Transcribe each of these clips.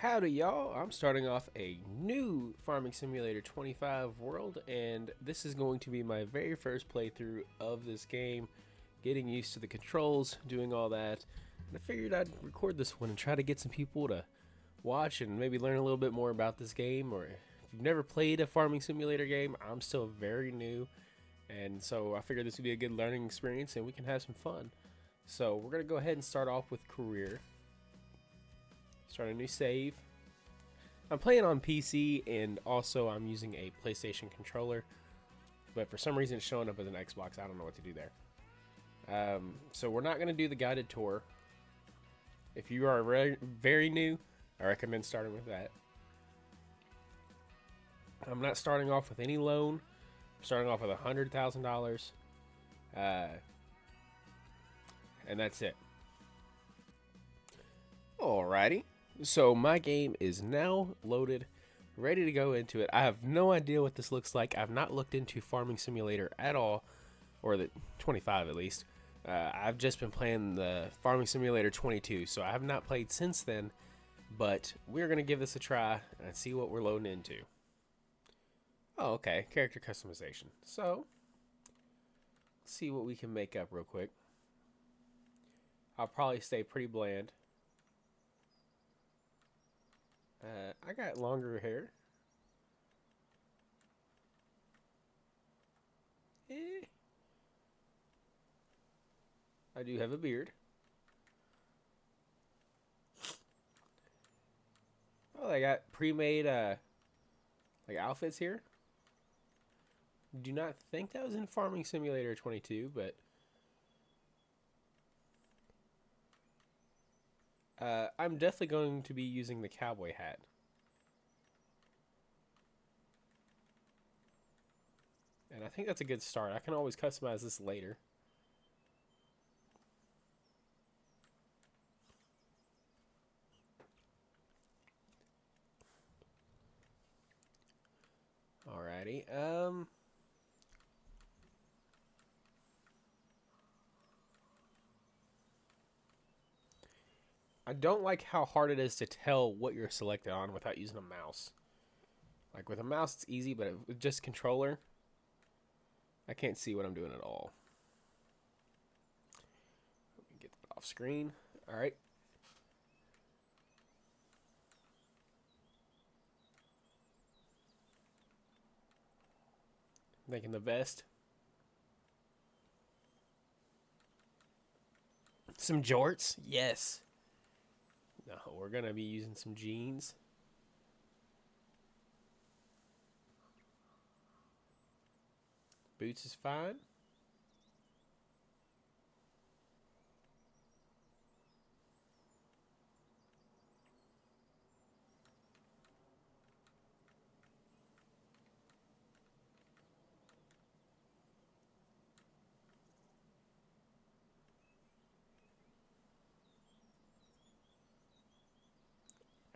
Howdy, y'all. I'm starting off a new Farming Simulator 25 world, and this is going to be my very first playthrough of this game, getting used to the controls, doing all that. And I figured I'd record this one and try to get some people to watch and maybe learn a little bit more about this game. Or if you've never played a Farming Simulator game, I'm still very new, and so I figured this would be a good learning experience and we can have some fun. So we're going to go ahead and start off with career. Start a new save. I'm playing on PC and also I'm using a PlayStation controller, but for some reason it's showing up as an Xbox. I don't know what to do there. So we're not going to do the guided tour. If you are very new, I recommend starting with that. I'm not starting off with any loan. I'm starting off with $100,000, and that's it. Alrighty. So my game is now loaded, ready to go into it. I have no idea what this looks like. I've not looked into Farming Simulator at all, or the 25 at least. I've just been playing the Farming Simulator 22, so I have not played since then, but we're going to give this a try and see what we're loading into. Oh, okay, character customization. So, let's see what we can make up real quick. I'll probably stay pretty bland. I got longer hair. I do have a beard. Oh, they got pre-made like outfits here. Do not think that was in Farming Simulator 22, but I'm definitely going to be using the cowboy hat. And I think that's a good start. I can always customize this later. Alrighty. I don't like how hard it is to tell what you're selected on without using a mouse. Like with a mouse, it's easy, but with just controller, I can't see what I'm doing at all. Let me get that off screen. All right. Making the vest. Some jorts? Yes. No, we're going to be using some jeans. Boots is fine.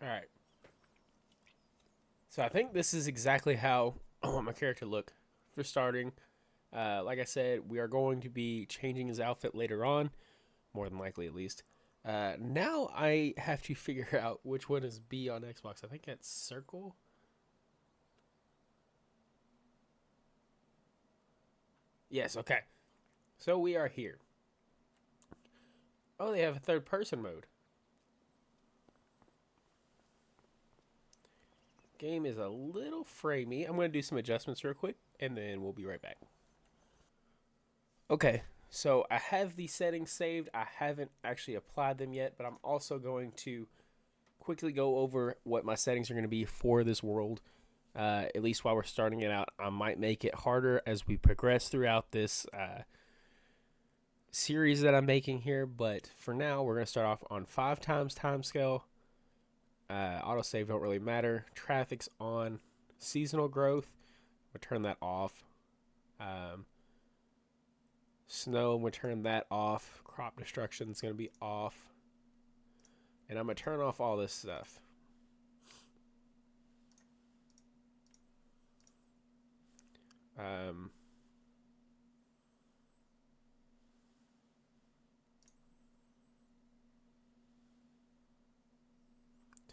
All right. So I think this is exactly how I want my character to look. For starting, like I said, we are going to be changing his outfit later on, more than likely at least. Now I have to figure out which one is B on Xbox. I think that's circle. Yes, okay. So we are here. Oh, they have a third person mode. Game is a little framey. I'm going to do some adjustments real quick, and then we'll be right back. Okay, so I have the settings saved. I haven't actually applied them yet, but I'm also going to quickly go over what my settings are going to be for this world. At least while we're starting it out, I might make it harder as we progress throughout this series that I'm making here. But for now, we're going to start off on 5 times time scale. Autosave don't really matter. Traffic's on. Seasonal growth, we'll turn that off. Snow, we'll turn that off. Crop destruction is going to be off. And I'm going to turn off all this stuff.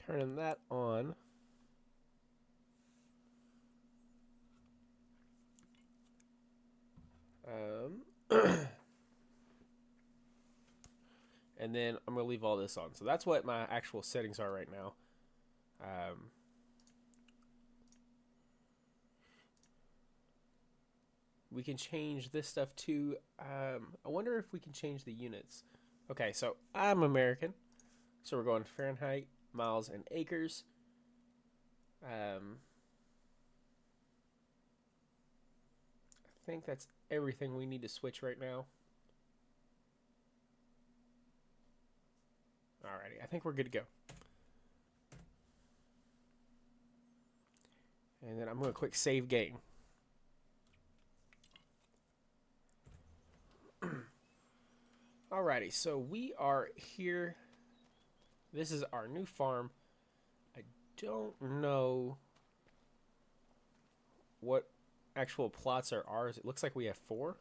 Turning that on. And then I'm going to leave all this on. So that's what my actual settings are right now. We can change this stuff too. I wonder if we can change the units. Okay, so I'm American. So we're going Fahrenheit, miles, and acres. I think that's everything we need to switch right now. Alrighty, I think we're good to go. And then I'm going to quick save game. Alrighty, so we are here. This is our new farm. I don't know what actual plots are ours. It looks like we have 4.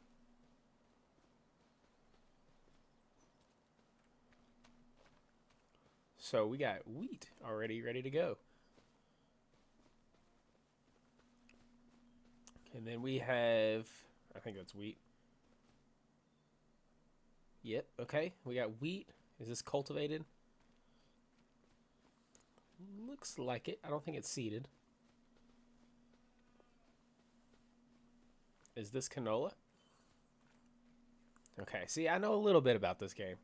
So we got wheat already ready to go. And then we have, I think that's wheat. Yep, okay. We got wheat. Is this cultivated? Looks like it. I don't think it's seeded. Is this canola? Okay, see, I know a little bit about this game.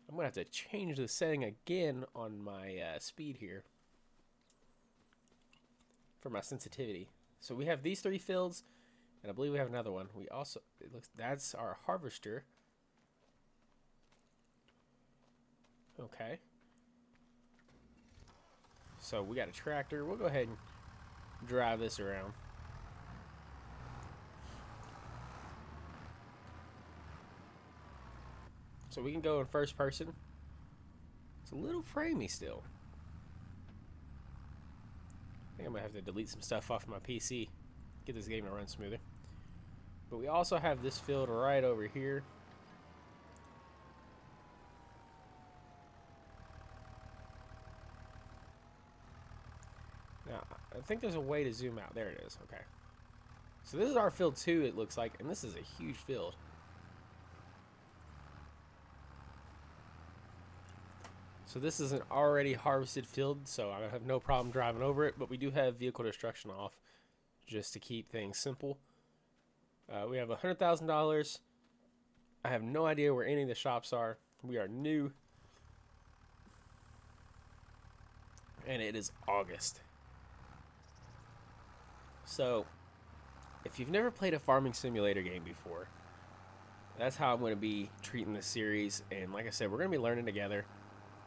I'm going to have to change the setting again on my speed here for my sensitivity. So we have these 3 fields, and I believe we have another one. We also, it looks, that's our harvester. Okay. So we got a tractor. We'll go ahead and drive this around. So we can go in first person. It's a little framey still. I think I'm going to have to delete some stuff off my PC. Get this game to run smoother. But we also have this field right over here. Now, I think there's a way to zoom out. There it is. Okay. So this is our field 2, it looks like. And this is a huge field. So this is an already harvested field, so I have no problem driving over it, but we do have vehicle destruction off just to keep things simple. We have $100,000. I have no idea where any of the shops are. We are new. And it is August. So, if you've never played a farming simulator game before, that's how I'm going to be treating this series. And like I said, we're going to be learning together.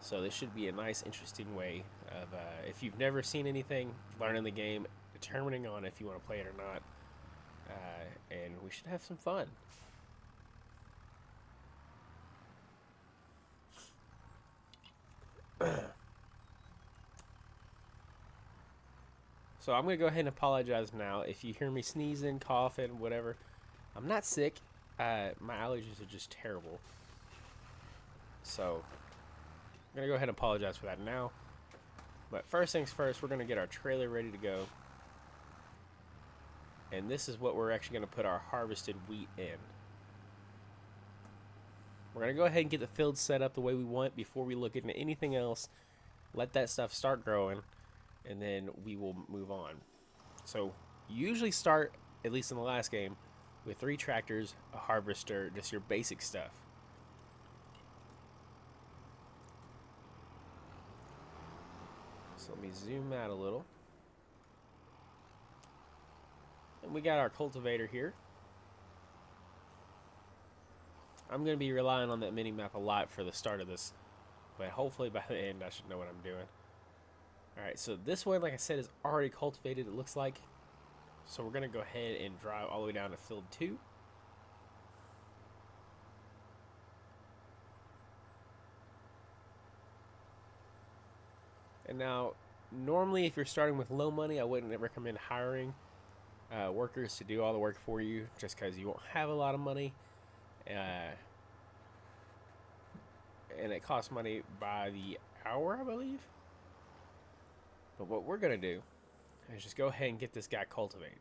So this should be a nice, interesting way of, if you've never seen anything, learning the game, determining on if you want to play it or not. And we should have some fun. So I'm going to go ahead and apologize now. If you hear me sneezing, coughing, whatever, I'm not sick. My allergies are just terrible. So I'm going to go ahead and apologize for that now. But first things first, we're going to get our trailer ready to go. And this is what we're actually going to put our harvested wheat in. We're going to go ahead and get the field set up the way we want before we look into anything else. Let that stuff start growing, and then we will move on. So you usually start, at least in the last game, with 3 tractors, a harvester, just your basic stuff. So let me zoom out a little. And we got our cultivator here. I'm going to be relying on that mini-map a lot for the start of this, but hopefully by the end I should know what I'm doing. Alright, so this one, like I said, is already cultivated, it looks like. So we're going to go ahead and drive all the way down to field 2. And now, normally if you're starting with low money, I wouldn't recommend hiring workers to do all the work for you, just because you won't have a lot of money. And it costs money by the hour, I believe. But what we're going to do is just go ahead and get this guy cultivating.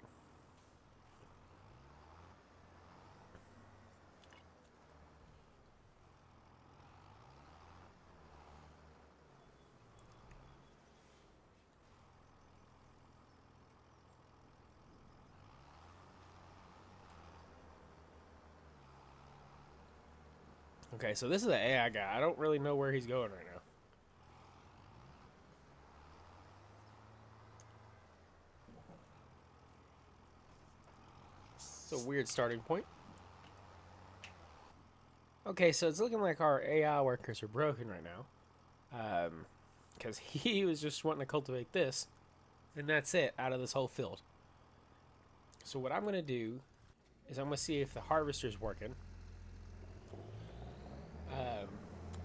Okay, so this is an AI guy. I don't really know where he's going right now. It's a weird starting point. Okay, so it's looking like our AI workers are broken right now. Because he was just wanting to cultivate this, and that's it out of this whole field. So what I'm going to do is I'm going to see if the harvester's working.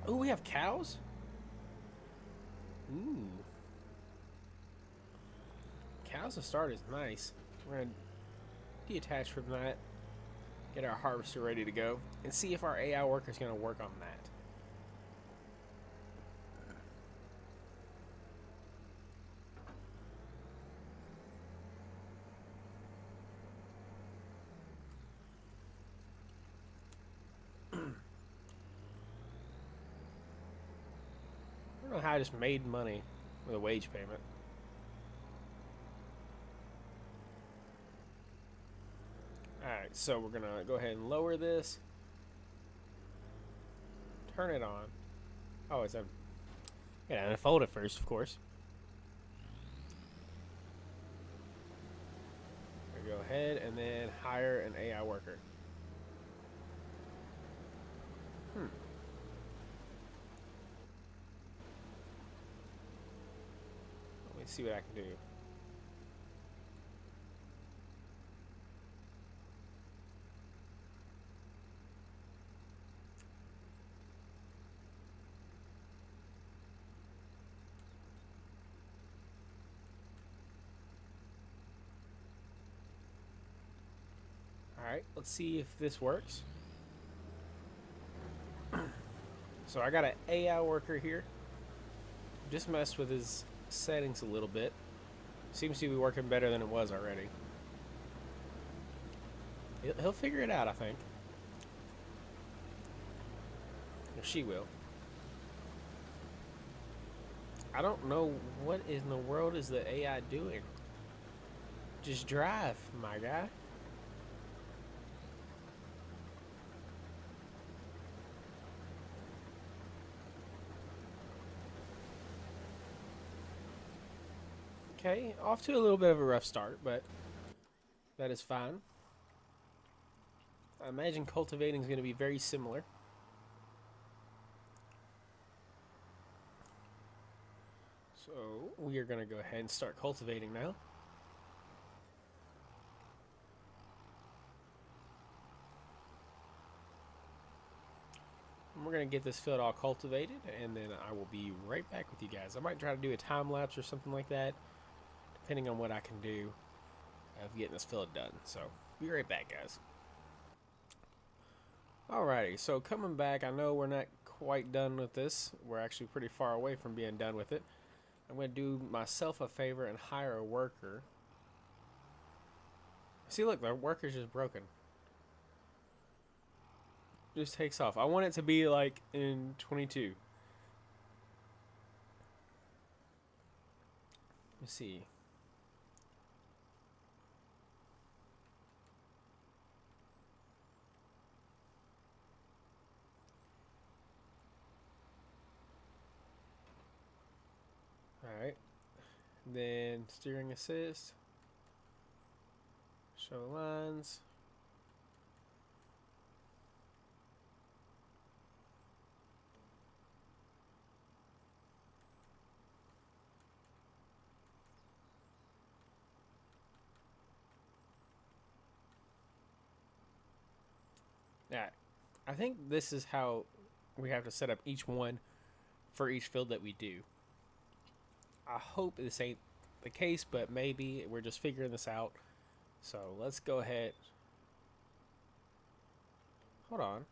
Oh, we have cows? Ooh. Cows to start is nice. We're going to detach from that, get our harvester ready to go, and see if our AI worker is going to work on that. I don't know how I just made money with a wage payment. Alright, so we're going to go ahead and lower this. Turn it on. Oh, it's a... Yeah, unfold it first, of course. Go ahead and then hire an AI worker. Let me see what I can do. Alright, let's see if this works. So I got an AI worker here. Just messed with his settings a little bit. Seems to be working better than it was already. He'll figure it out, I think. Or she will. I don't know what in the world is the AI doing. Just drive, my guy. Okay, off to a little bit of a rough start, but that is fine. I imagine cultivating is going to be very similar. So we are going to go ahead and start cultivating now. And we're going to get this field all cultivated, and then I will be right back with you guys. I might try to do a time lapse or something like that, depending on what I can do of getting this field done. So be right back, guys. Alrighty, so coming back, I know we're not quite done with this. We're actually pretty far away from being done with it. I'm going to do myself a favor and hire a worker. See, look, the worker's just broken. Just takes off. I want it to be like in 22. Let's see. Alright. Then steering assist. Show lines. Yeah, I think this is how we have to set up each one for each field that we do. I hope this ain't the case, but maybe we're just figuring this out. So let's go ahead. Hold on.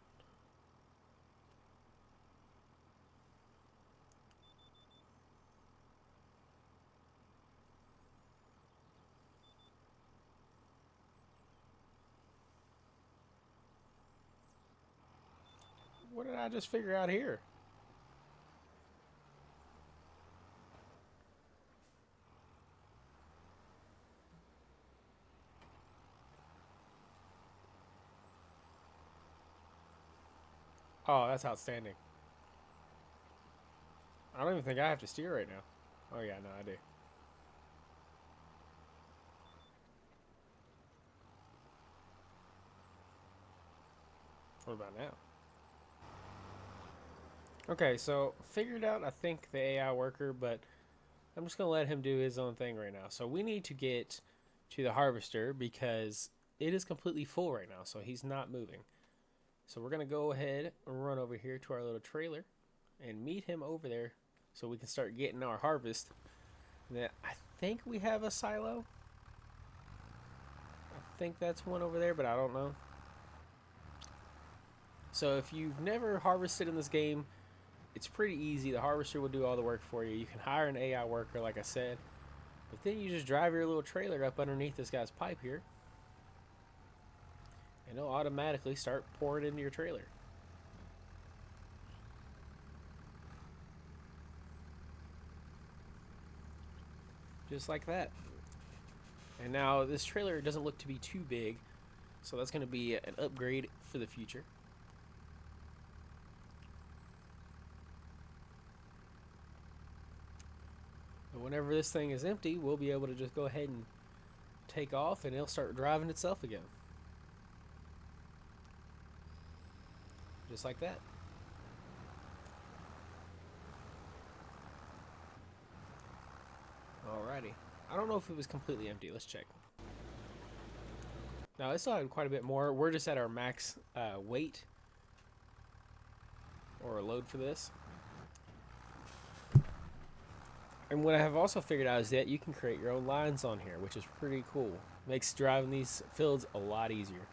What did I just figure out here? Oh, that's outstanding. I don't even think I have to steer right now. Oh yeah, no, I do. What about now? Okay, so figured out, I think, the AI worker, but I'm just going to let him do his own thing right now. So we need to get to the harvester because it is completely full right now, so he's not moving. So we're going to go ahead and run over here to our little trailer and meet him over there so we can start getting our harvest. Then I think we have a silo. I think that's one over there, but I don't know. So if you've never harvested in this game, it's pretty easy. The harvester will do all the work for you. You can hire an AI worker, like I said, but then you just drive your little trailer up underneath this guy's pipe here, and it'll automatically start pouring into your trailer. Just like that. And now this trailer doesn't look to be too big, so that's going to be an upgrade for the future. But whenever this thing is empty, we'll be able to just go ahead and take off, and it'll start driving itself again. Just like that. Alrighty. I don't know if it was completely empty. Let's check. Now, it still had quite a bit more. We're just at our max weight or load for this. And what I have also figured out is that you can create your own lines on here, which is pretty cool. Makes driving these fields a lot easier.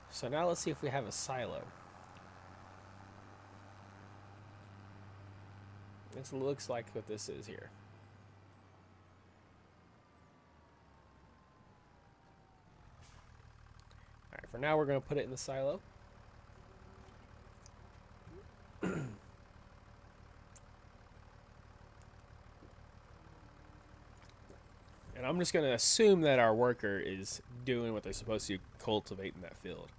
So now let's see if we have a silo. This looks like what this is here. Alright, for now we're going to put it in the silo. And I'm just going to assume that our worker is doing what they're supposed to, cultivating that field.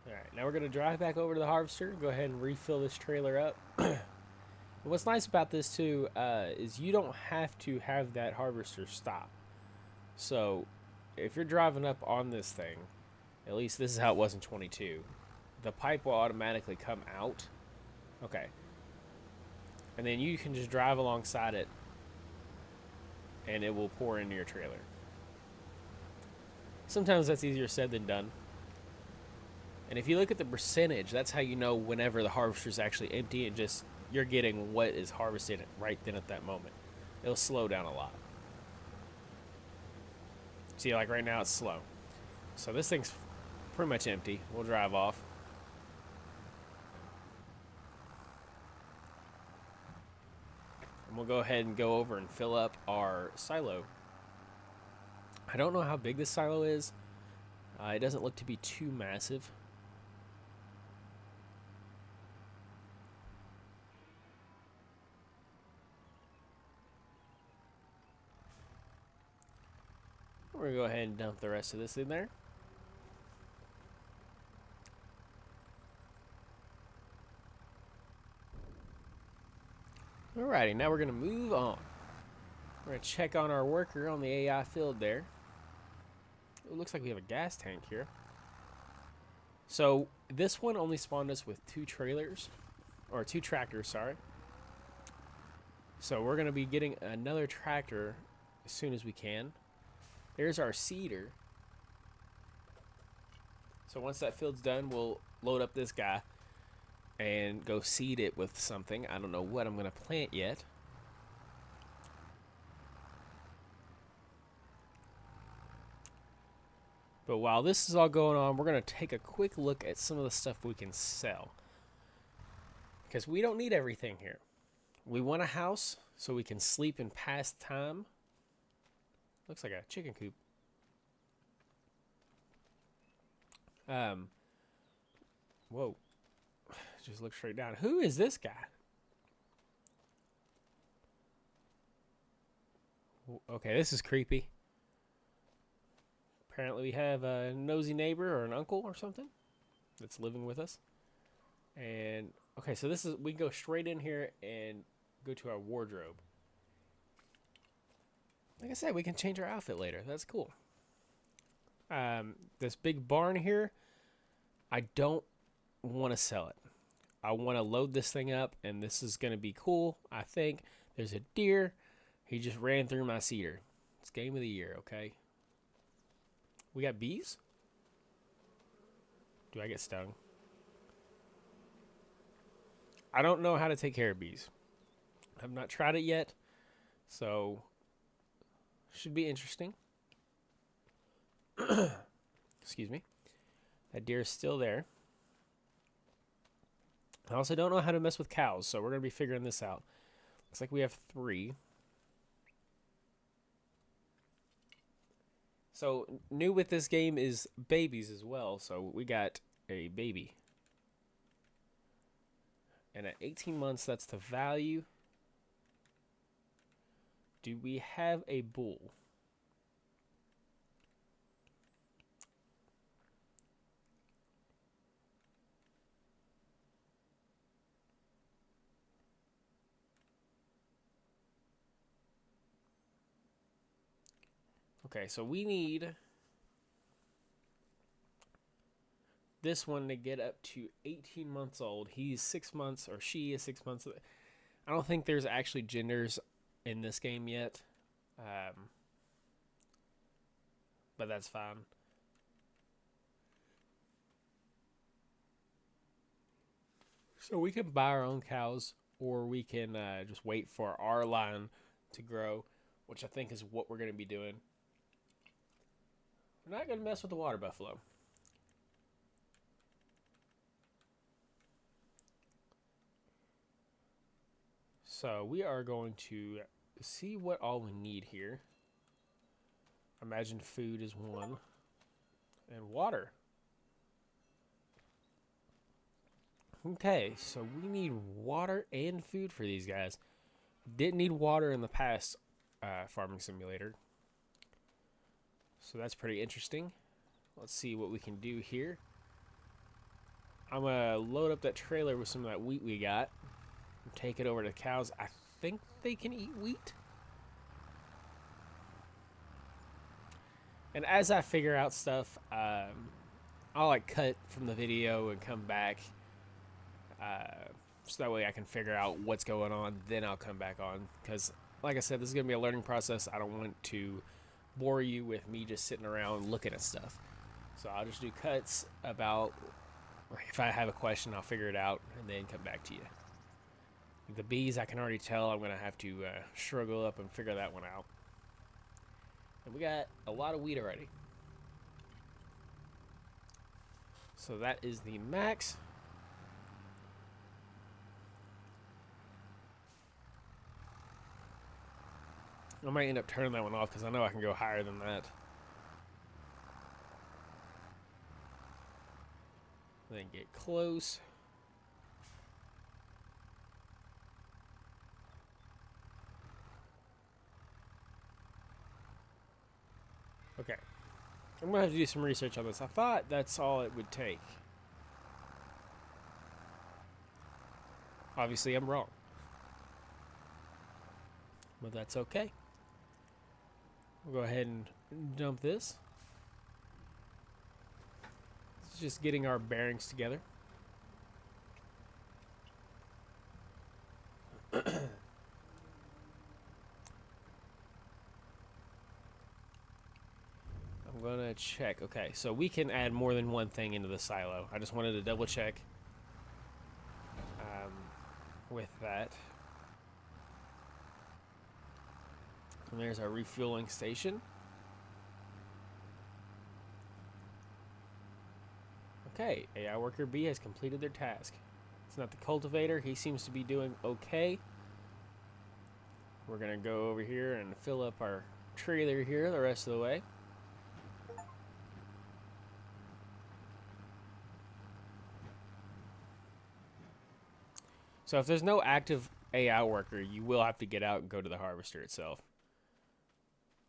Alright, now we're going to drive back over to the harvester, go ahead and refill this trailer up. What's nice about this too is you don't have to have that harvester stop. So if you're driving up on this thing, at least this is how it was in 22, the pipe will automatically come out. Okay. And then you can just drive alongside it and it will pour into your trailer. Sometimes that's easier said than done. And if you look at the percentage, that's how you know whenever the harvester is actually empty and just you're getting what is harvested right then at that moment. It'll slow down a lot. See, like right now it's slow. So this thing's pretty much empty. We'll drive off. And we'll go ahead and go over and fill up our silo. I don't know how big this silo is. It doesn't look to be too massive. We're going to go ahead and dump the rest of this in there. Alrighty, now we're going to move on. We're going to check on our worker on the AI field there. It looks like we have a gas tank here. So this one only spawned us with 2 trailers, or 2 tractors, sorry. So we're going to be getting another tractor as soon as we can. There's our seeder. So once that field's done, we'll load up this guy and go seed it with something. I don't know what I'm going to plant yet. But while this is all going on, we're going to take a quick look at some of the stuff we can sell. Because we don't need everything here. We want a house so we can sleep and pass time. Looks like a chicken coop. Whoa. Just look straight down. Who is this guy? Okay, this is creepy. Apparently we have a nosy neighbor or an uncle or something that's living with us. And okay, so this is, we can go straight in here and go to our wardrobe. Like I said, we can change our outfit later. That's cool. This big barn here, I don't want to sell it. I want to load this thing up, and this is going to be cool, I think. There's a deer. He just ran through my cedar. It's game of the year, okay? We got bees? Do I get stung? I don't know how to take care of bees. I've not tried it yet, so should be interesting. Excuse me. That deer is still there. I also don't know how to mess with cows, so we're going to be figuring this out. Looks like we have 3. So, new with this game is babies as well, so we got a baby. And at 18 months, that's the value. Do we have a bull? Okay, so we need this one to get up to 18 months old. He's 6 months, or she is 6 months. I don't think there's actually genders in this game yet. But that's fine. So we can buy our own cows, or we can just wait for our line to grow, which I think is what we're going to be doing. We're not going to mess with the water buffalo. So we are going to see what all we need here. Imagine food is 1. And water. Okay, so we need water and food for these guys. Didn't need water in the past farming simulator. So that's pretty interesting. Let's see what we can do here. I'm going to load up that trailer with some of that wheat we got. And take it over to the cows. I think they can eat wheat. And as I figure out stuff, I'll like cut from the video and come back. So that way I can figure out what's going on. Then I'll come back on. Because like I said, this is going to be a learning process. I don't want to bore you with me just sitting around looking at stuff. So I'll just do cuts about, if I have a question, I'll figure it out and then come back to you. The bees, I can already tell I'm going to have to struggle up and figure that one out. And we got a lot of wheat already. So that is the max. I might end up turning that one off because I know I can go higher than that. Then get close. Okay. I'm going to have to do some research on this. I thought that's all it would take. Obviously, I'm wrong. But that's okay. We'll go ahead and dump this. It's just getting our bearings together. I'm going to check. Okay, so we can add more than one thing into the silo. I just wanted to double check with that. And there's our refueling station. Okay, AI worker B has completed their task. It's not the cultivator. He seems to be doing okay. We're going to go over here and fill up our trailer here the rest of the way. So if there's no active AI worker, you will have to get out and go to the harvester itself.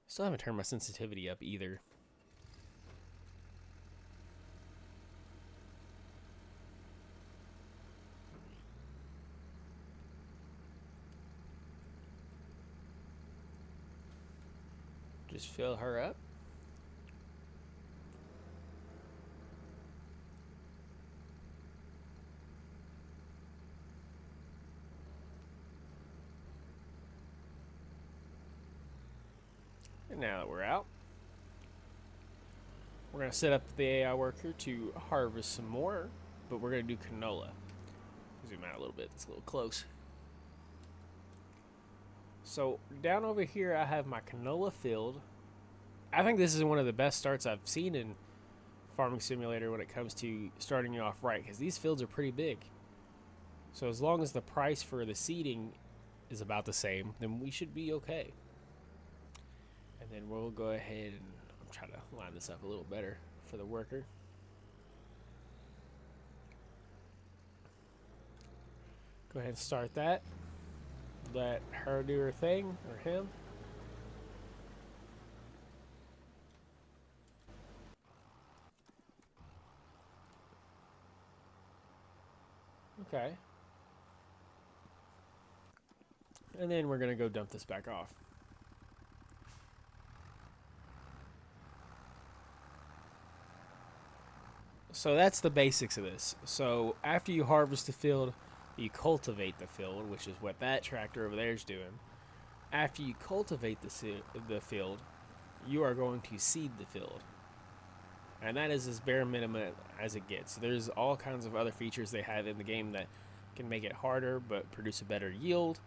Still haven't turned my sensitivity up either. Just fill her up. And now that we're out, we're going to set up the AI worker to harvest some more, but we're going to do canola. Zoom out a little bit, it's a little close. So down over here, I have my canola field. I think this is one of the best starts I've seen in Farming Simulator when it comes to starting you off right, because these fields are pretty big. So as long as the price for the seeding is about the same, then we should be okay. And then we'll go ahead and I'm trying to line this up a little better for the worker. Go ahead and start that. Let her do her thing, or him. Okay. And then we're going to go dump this back off. So that's the basics of this. So after you harvest the field, you cultivate the field, which is what that tractor over there is doing. After you cultivate the field, you are going to seed the field. And that is as bare minimum as it gets. There's all kinds of other features they have in the game that can make it harder but produce a better yield.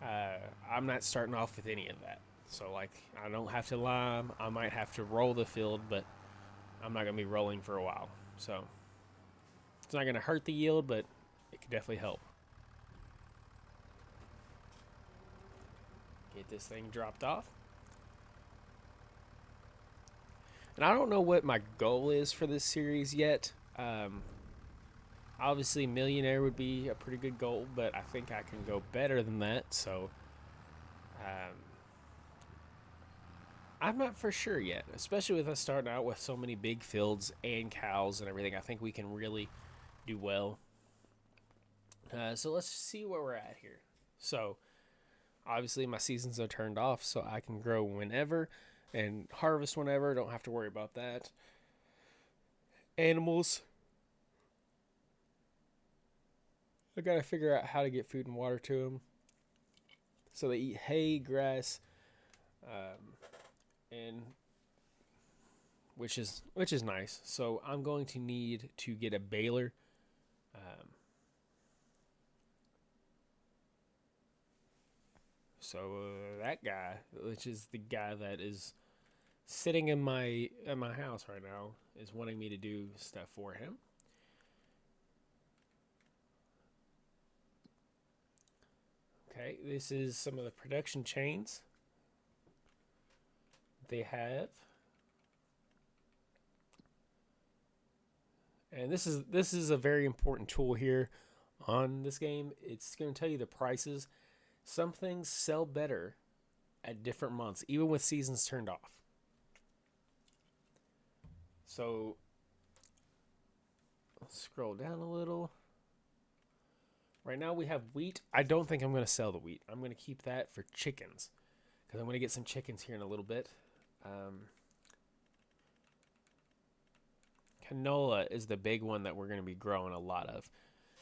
I'm not starting off with any of that. So like, I don't have to lime. I might have to roll the field, but I'm not going to be rolling for a while. So it's not going to hurt the yield, but it can definitely help. Get this thing dropped off. And I don't know what my goal is for this series yet. Obviously, millionaire would be a pretty good goal, but I think I can go better than that. So I'm not for sure yet, especially with us starting out with so many big fields and cows and everything. I think we can really do well. So let's see where we're at here. So obviously my seasons are turned off, so I can grow whenever and harvest whenever. Don't have to worry about that. Animals, I gotta figure out how to get food and water to them. So they eat hay, grass, and which is nice. So I'm going to need to get a baler. So that guy, which is the guy that is sitting in my house right now, is wanting me to do stuff for him. Okay, this is some of the production chains they have. And this is a very important tool here on this game. It's going to tell you the prices. Some things sell better at different months, even with seasons turned off. So let's scroll down a little. Right now we have wheat. I don't think I'm going to sell the wheat. I'm going to keep that for chickens, because I'm going to get some chickens here in a little bit. Canola is the big one that we're going to be growing a lot of.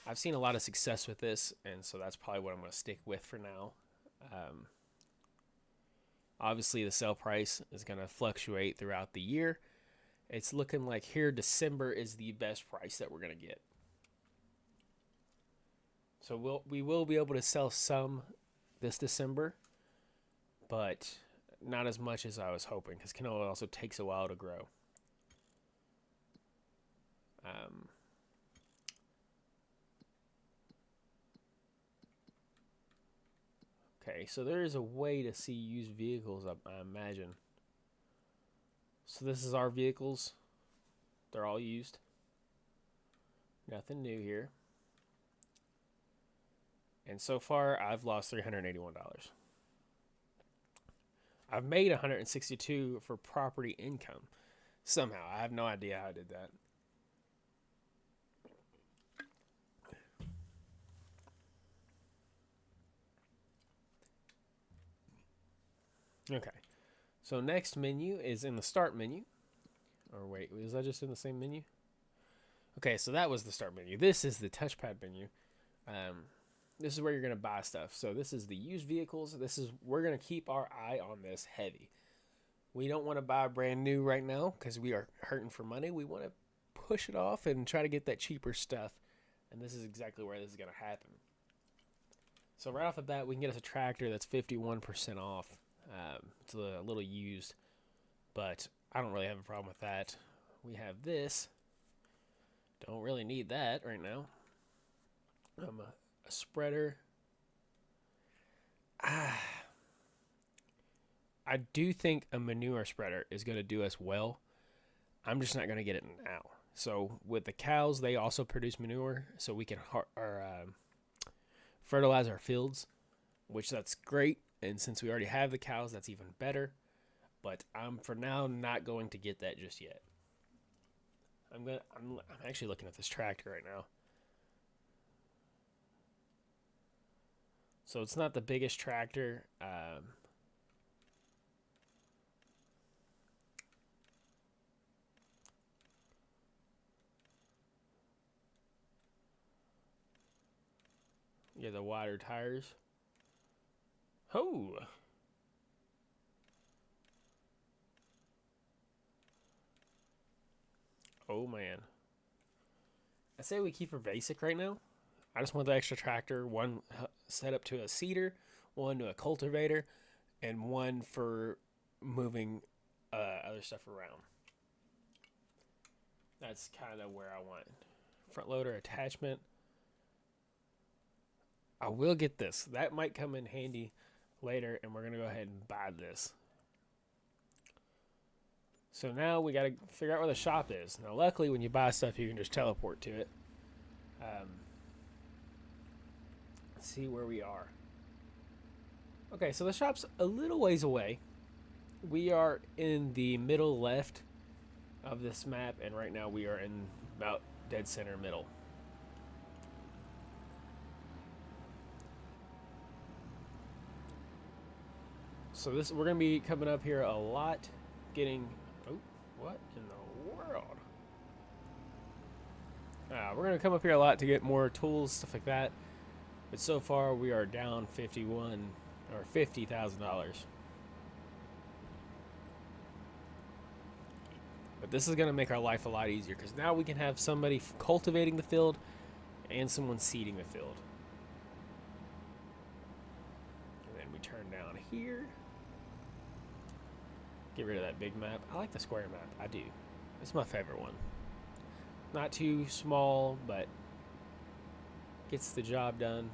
I've seen a lot of success with this, and so that's probably what I'm going to stick with for now. Obviously, the sale price is going to fluctuate throughout the year. It's looking like here December is the best price that we're going to get. So we will be able to sell some this December, but not as much as I was hoping, because canola also takes a while to grow. Okay, so there is a way to see used vehicles, I imagine. So this is our vehicles. They're all used. Nothing new here. And so far, I've lost $381. I've made $162 for property income. Somehow, I have no idea how I did that. Okay, so next menu is in the start menu. Or wait, was that just in the same menu? Okay, so that was the start menu. This is the touchpad menu. This is where you're gonna buy stuff. So this is the used vehicles. We're gonna keep our eye on this heavy. We don't want to buy brand new right now because we are hurting for money. We want to push it off and try to get that cheaper stuff. And this is exactly where this is gonna happen. So right off the bat, we can get us a tractor that's 51% off. It's a little used, but I don't really have a problem with that. We have this. Don't really need that right now. A spreader. I do think a manure spreader is going to do us well. I'm just not going to get it now. So with the cows, they also produce manure, so we can fertilize our fields, which that's great. And since we already have the cows, that's even better. But I'm for now not going to get that just yet. I'm actually looking at this tractor right now. So it's not the biggest tractor. Yeah, the wider tires. Oh. Oh man. I say we keep her basic right now. I just want the extra tractor, one set up to a seeder, one to a cultivator, and one for moving other stuff around. That's kind of where I want. Front loader attachment. I will get this. That might come in handy later, and we're going to go ahead and buy this. So now we got to figure out where the shop is. Now, luckily, when you buy stuff, you can just teleport to it. Let's see where we are. Okay, so the shop's a little ways away. We are in the middle left of this map, and right now we are in about dead center middle. So we're going to be coming up here a lot, getting... Oh, what in the world? We're going to come up here a lot to get more tools, stuff like that. But so far, we are down $50,000. But this is going to make our life a lot easier, because now we can have somebody cultivating the field and someone seeding the field. And then we turn down here. Get rid of that big map. I like the square map. I do. It's my favorite one. Not too small, but gets the job done.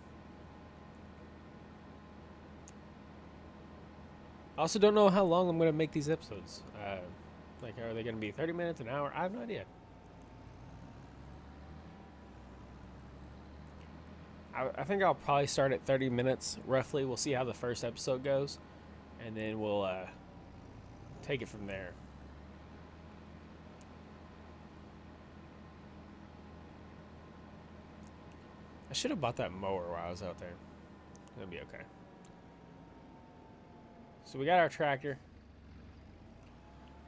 I also don't know how long I'm going to make these episodes. Like, are they going to be 30 minutes, an hour? I have no idea. I think I'll probably start at 30 minutes, roughly. We'll see how the first episode goes. And then we'll take it from there. I should have bought that mower while I was out there. It'll be okay. So we got our tractor.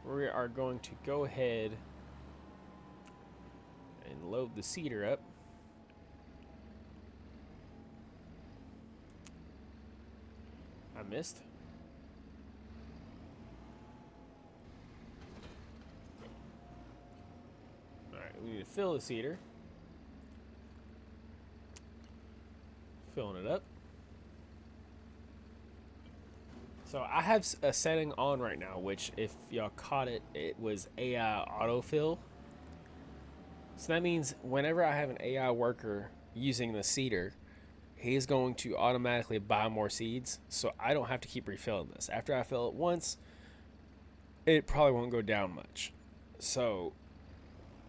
We are going to go ahead and load the seeder up. I missed. Alright, we need to fill the seeder. Filling it up. So I have a setting on right now, which if y'all caught it, it was AI autofill. So that means whenever I have an AI worker using the seeder, he is going to automatically buy more seeds, so I don't have to keep refilling this. After I fill it once, it probably won't go down much. So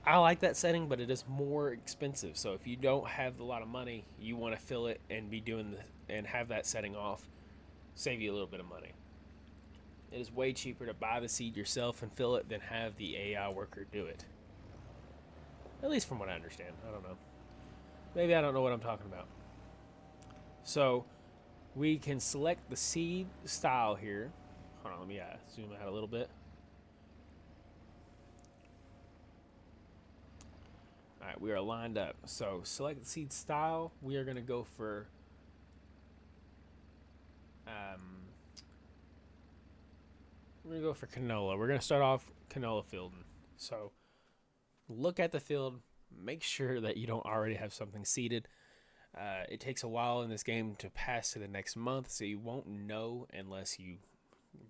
I like that setting, but it is more expensive. So if you don't have a lot of money, you want to fill it and be doing and have that setting off, save you a little bit of money. It is way cheaper to buy the seed yourself and fill it than have the AI worker do it. At least from what I understand. I don't know. Maybe I don't know what I'm talking about. So we can select the seed style here. Hold on, let me zoom out a little bit. All right, we are lined up. So select the seed style. We are going to go for we're going to go for canola. We're going to start off canola fielding. So look at the field. Make sure that you don't already have something seeded. It takes a while in this game to pass to the next month, so you won't know unless you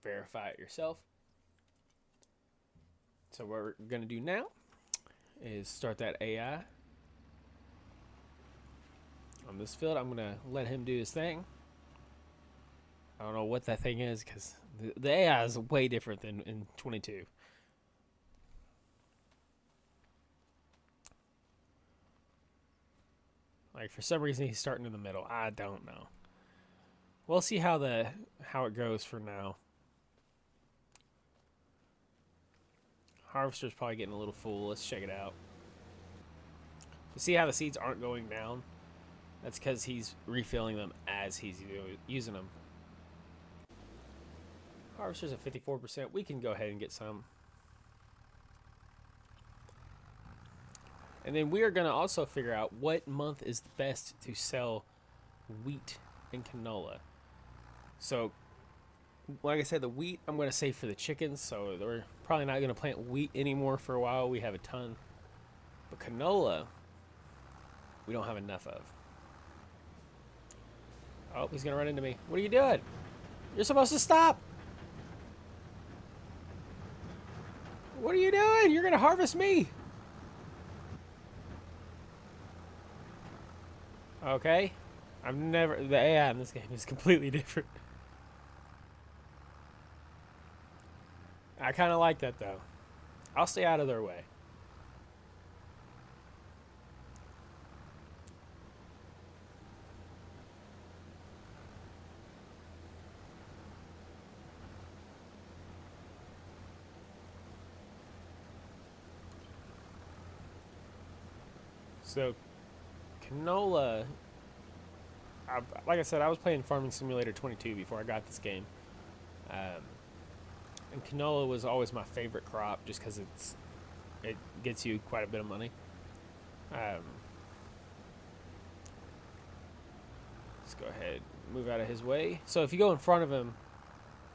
verify it yourself. So what we're going to do now is start that AI on this field. I'm going to let him do his thing. I don't know what that thing is because the AI is way different than in 22. Like, for some reason, he's starting in the middle. I don't know. We'll see how it goes for now. Harvester's probably getting a little full. Let's check it out. You see how the seeds aren't going down? That's because he's refilling them as he's using them. Harvester's at 54%. We can go ahead and get some. And then we are going to also figure out what month is the best to sell wheat and canola. So, like I said, the wheat I'm going to save for the chickens. So we're probably not going to plant wheat anymore for a while. We have a ton. But canola, we don't have enough of. Oh, he's going to run into me. What are you doing? You're supposed to stop. What are you doing? You're going to harvest me. Okay. The AI in this game is completely different. I kind of like that though. I'll stay out of their way. So, canola, like I said, I was playing Farming Simulator 22 before I got this game. And canola was always my favorite crop just because it gets you quite a bit of money. Let's go ahead, move out of his way. So if you go in front of him,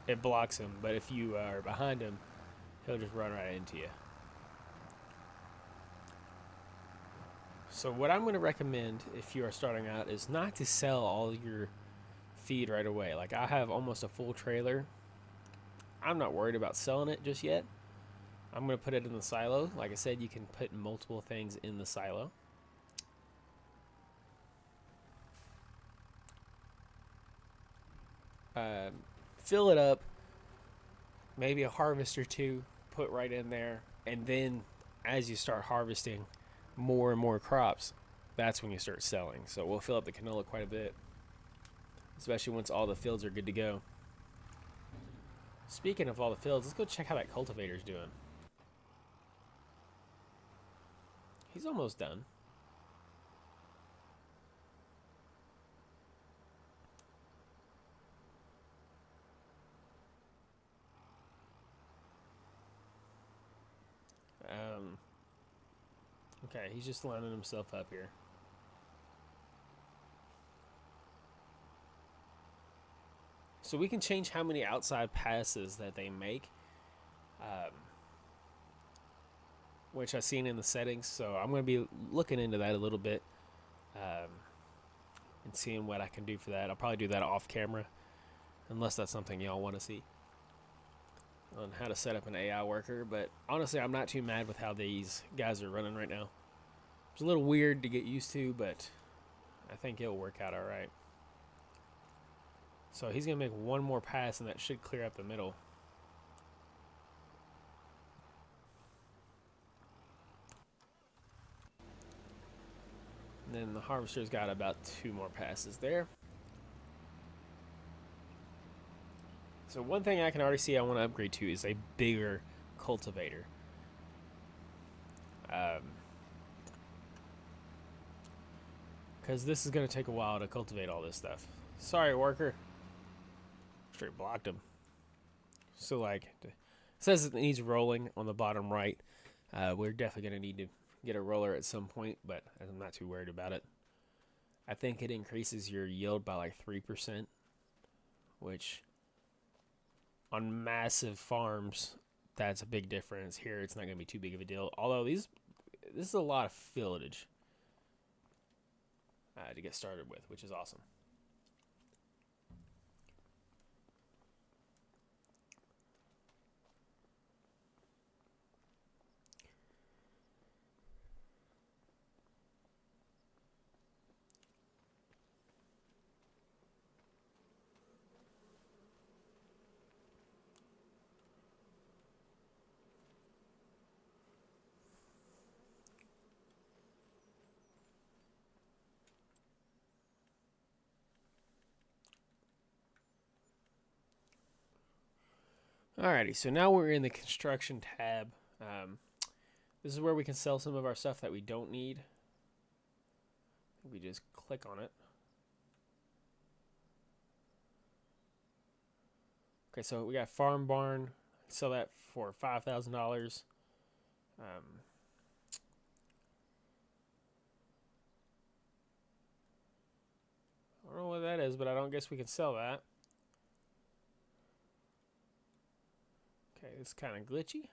it blocks him. But if you are behind him, he'll just run right into you. So what I'm going to recommend if you are starting out is not to sell all your feed right away. Like, I have almost a full trailer. I'm not worried about selling it just yet. I'm going to put it in the silo. Like I said, you can put multiple things in the silo. Fill it up. Maybe a harvest or two put right in there. And then as you start harvesting more and more crops, that's when you start selling. So we'll fill up the canola quite a bit, especially once all the fields are good to go. Speaking of all the fields, let's go check how that cultivator's doing. He's almost done. Okay, he's just lining himself up here. So we can change how many outside passes that they make, which I've seen in the settings. So I'm going to be looking into that a little bit and seeing what I can do for that. I'll probably do that off camera, unless that's something y'all want to see on how to set up an AI worker. But honestly, I'm not too mad with how these guys are running right now. It's a little weird to get used to, but I think it'll work out all right. So he's going to make one more pass, and that should clear up the middle. And then the harvester's got about 2 more passes there. So one thing I can already see I want to upgrade to is a bigger cultivator. Because this is going to take a while to cultivate all this stuff. Sorry, worker. Straight blocked him. So, like, it says it needs rolling on the bottom right. We're definitely going to need to get a roller at some point, but I'm not too worried about it. I think it increases your yield by like 3%, which on massive farms, that's a big difference. Here, it's not going to be too big of a deal. Although this is a lot of fillage to get started with, which is awesome. Alrighty, so now we're in the construction tab. This is where we can sell some of our stuff that we don't need. We just click on it. Okay, so we got farm barn. Sell that for $5,000. I don't know what that is, but I don't guess we can sell that. Okay, it's kind of glitchy.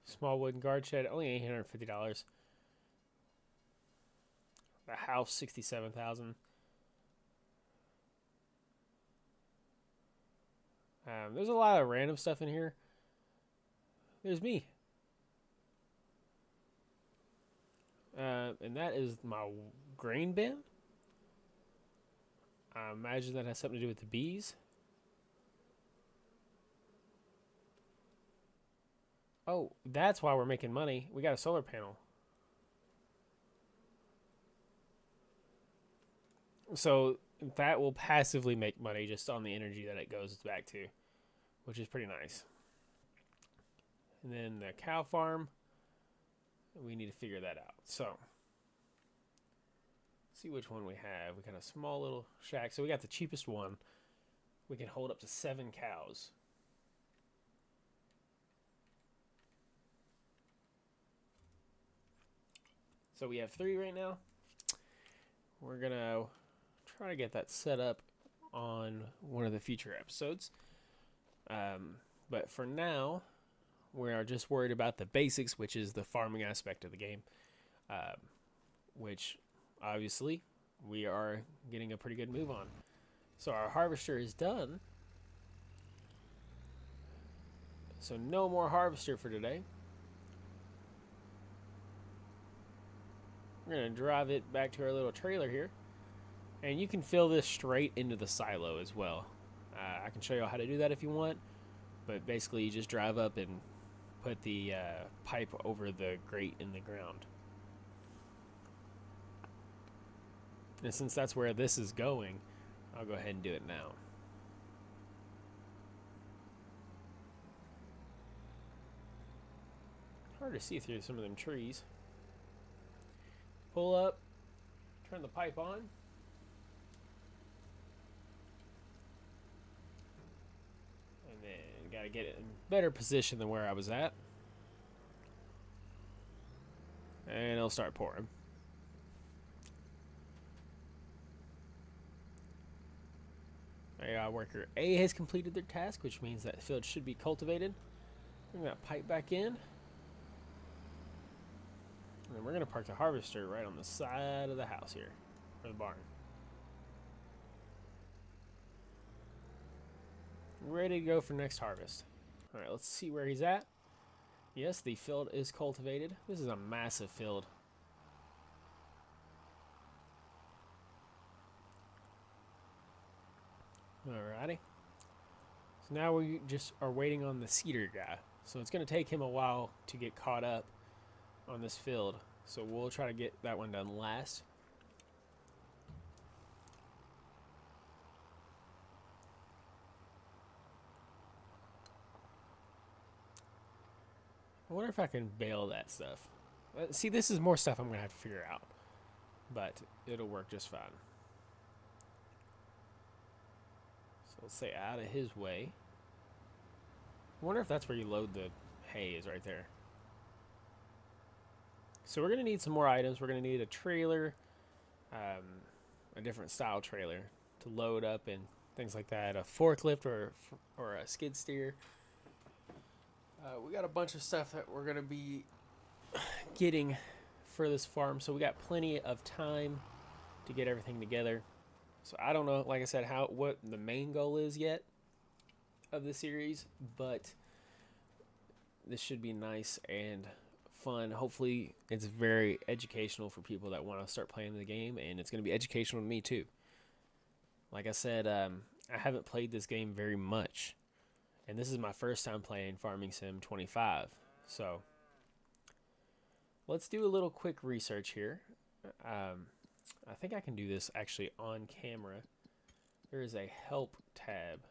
Small wooden guard shed, only $850. The house, $67,000. There's a lot of random stuff in here. There's me. And that is my grain bin. I imagine that has something to do with the bees. Oh, that's why we're making money. We got a solar panel. So that will passively make money just on the energy that it goes back to, which is pretty nice. And then the cow farm, we need to figure that out. So, see which one we have. We got a small little shack. So we got the cheapest one. We can hold up to 7 cows. So we have 3 right now. We're going to try to get that set up on one of the future episodes. But for now, we are just worried about the basics, which is the farming aspect of the game. Which, obviously, we are getting a pretty good move on. So our harvester is done. So no more harvester for today. We're going to drive it back to our little trailer here. And you can fill this straight into the silo as well. I can show you how to do that if you want. But basically, you just drive up and put the pipe over the grate in the ground. And since that's where this is going, I'll go ahead and do it now. Hard to see through some of them trees. Pull up, turn the pipe on. And then gotta get it in better position than where I was at. And it'll start pouring. Worker A has completed their task, which means that field should be cultivated. Bring that pipe back in. And then we're going to park the harvester right on the side of the house here, or the barn. Ready to go for next harvest. All right, let's see where he's at. Yes, the field is cultivated. This is a massive field. Alrighty. So now we just are waiting on the seeder guy. So it's going to take him a while to get caught up on this field. So we'll try to get that one done last. I wonder if I can bale that stuff. See, this is more stuff I'm going to have to figure out. But it'll work just fine. So let's say out of his way. I wonder if that's where you load the hay is right there. So we're going to need some more items. We're going to need a trailer, a different style trailer to load up and things like that. A forklift or a skid steer. We got a bunch of stuff that we're going to be getting for this farm. So we got plenty of time to get everything together. So I don't know, like I said, what the main goal is yet of the series, but this should be nice and fun. Hopefully it's very educational for people that want to start playing the game, and it's going to be educational to me too. Like I said, I haven't played this game very much, and this is my first time playing Farming Sim 25. So let's do a little quick research here. I think I can do this actually on camera. There is a help tab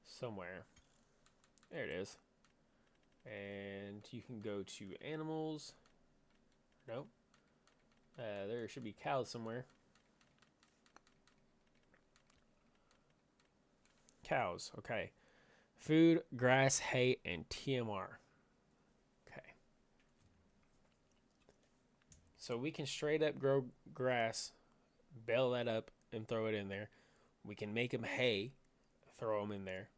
somewhere. There it is. And you can go to animals. Nope. There should be cows somewhere. Cows, okay. Food, grass, hay, and TMR. Okay. So we can straight up grow grass, bale that up, and throw it in there. We can make them hay, throw them in there.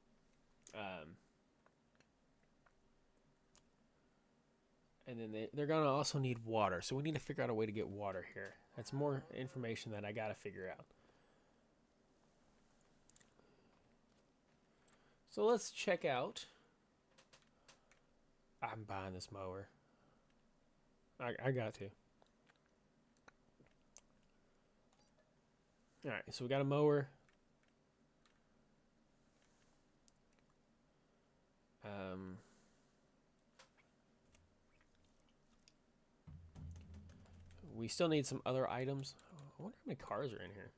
And then they're going to also need water. So we need to figure out a way to get water here. That's more information that I got to figure out. So let's check out. I'm buying this mower. I got to. Alright, so we got a mower. We still need some other items. I wonder how many cars are in here.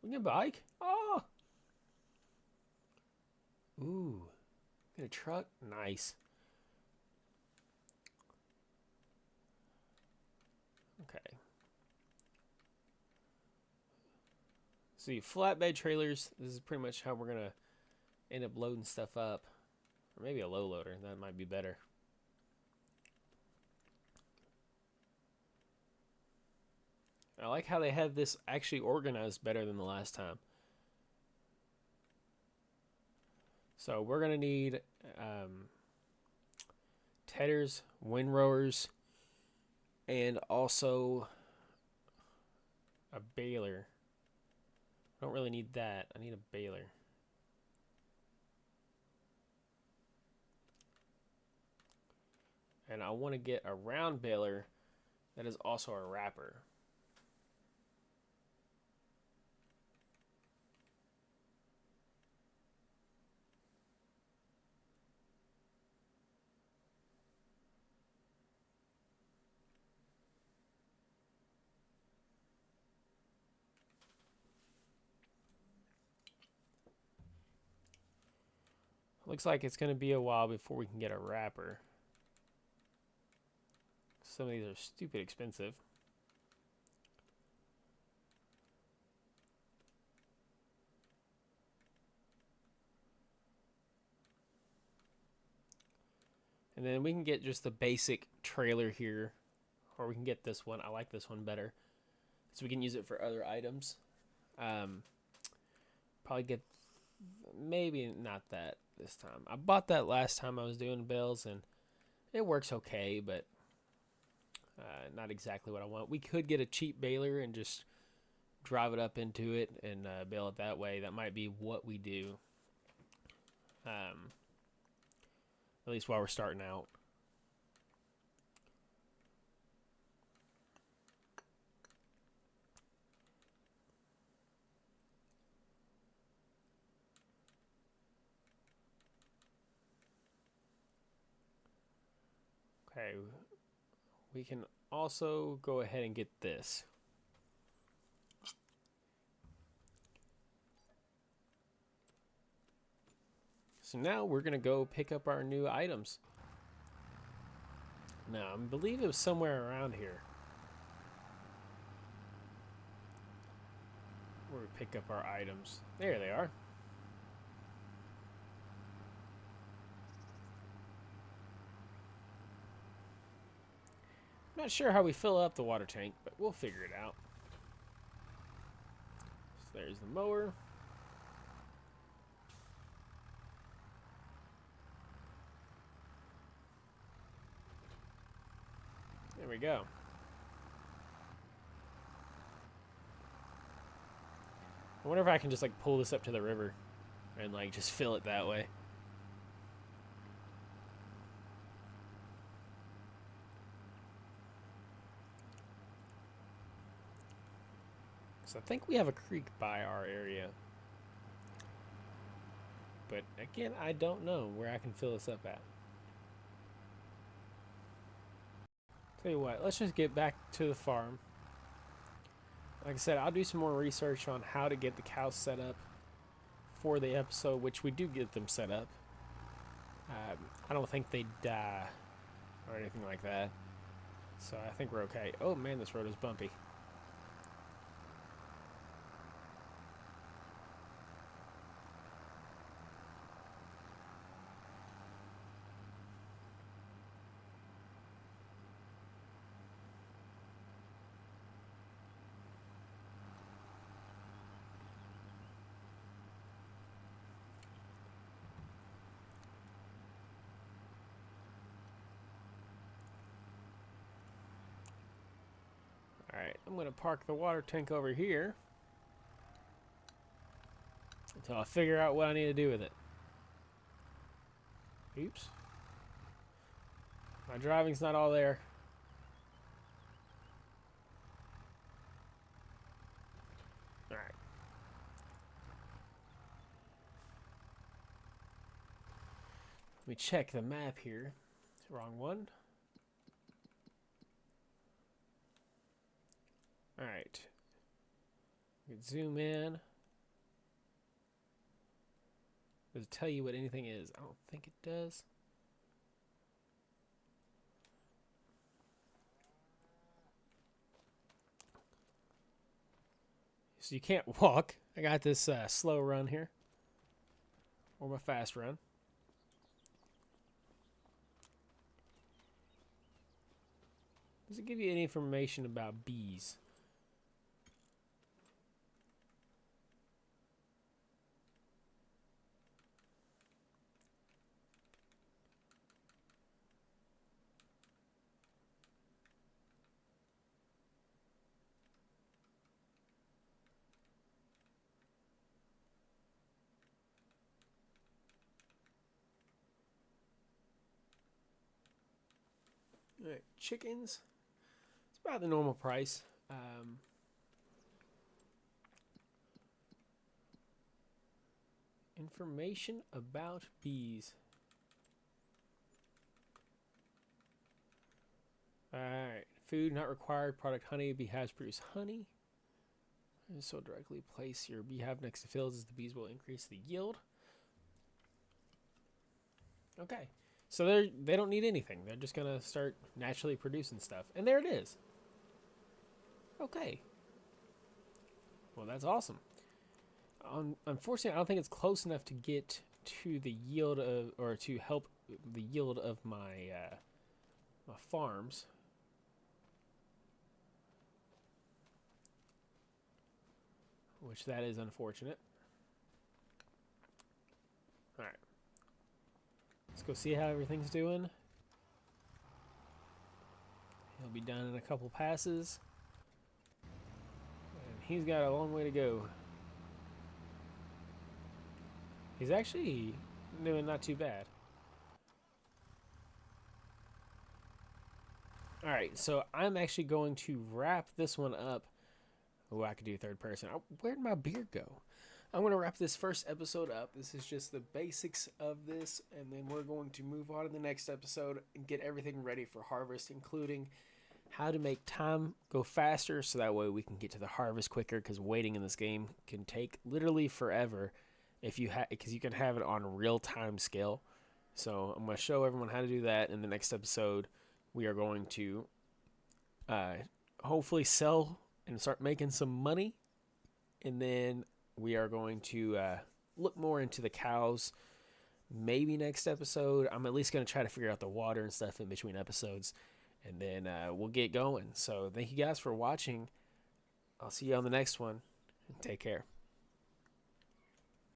We get a bike? Oh! Ooh. Get a truck? Nice. Okay. See, flatbed trailers, this is pretty much how we're going to end up loading stuff up. Or maybe a low loader. That might be better. I like how they have this actually organized better than the last time. So we're going to need tedders, windrowers, and also a baler. I don't really need that. I need a baler. And I want to get a round baler that is also a wrapper. Looks like it's going to be a while before we can get a wrapper. Some of these are stupid expensive. And then we can get just the basic trailer here. Or we can get this one. I like this one better. So we can use it for other items. Probably get... Maybe not that this time. I bought that last time I was doing bales. And it works okay. But not exactly what I want. We could get a cheap baler and just drive it up into it and bale it that way. That might be what we do. At least while we're starting out. Okay, we can also go ahead and get this. So now we're gonna go pick up our new items. Now, I believe it was somewhere around here where we pick up our items. There they are. Not sure how we fill up the water tank, but we'll figure it out. So there's the mower. There we go. I wonder if I can just like pull this up to the river and like just fill it that way. So I think we have a creek by our area. But again, I don't know where I can fill this up at. Tell you what, let's just get back to the farm. Like I said, I'll do some more research on how to get the cows set up for the episode, which we do get them set up. I don't think they die or anything like that. So I think we're okay. Oh man, this road is bumpy. Alright, I'm going to park the water tank over here until I figure out what I need to do with it. Oops. My driving's not all there. Alright. Let me check the map here. Wrong one. Alright. We can zoom in. Does it tell you what anything is? I don't think it does. So you can't walk. I got this slow run here. Or my fast run. Does it give you any information about bees? Alright, chickens. It's about the normal price. Information about bees. Alright, food not required. Product honey. Beehives produce honey. So directly place your beehive next to fields as the bees will increase the yield. Okay. So they don't need anything. They're just going to start naturally producing stuff. And there it is. Okay. Well, that's awesome. Unfortunately, I don't think it's close enough to get to the yield of, or to help the yield of my my farms. Which that is unfortunate. All right. Let's go see how everything's doing. He'll be done in a couple passes. And he's got a long way to go. He's actually doing not too bad. All right, so I'm actually going to wrap this one up. Oh, I could do third person. Where'd my beard go? I'm going to wrap this first episode up. This is just the basics of this, and then we're going to move on to the next episode and get everything ready for harvest, including how to make time go faster so that way we can get to the harvest quicker, because waiting in this game can take literally forever if you because you can have it on real time scale. So I'm going to show everyone how to do that in the next episode. We are going to hopefully sell and start making some money, and then we are going to look more into the cows maybe next episode. I'm at least going to try to figure out the water and stuff in between episodes, and then we'll get going. So thank you guys for watching. I'll see you on the next one. Take care.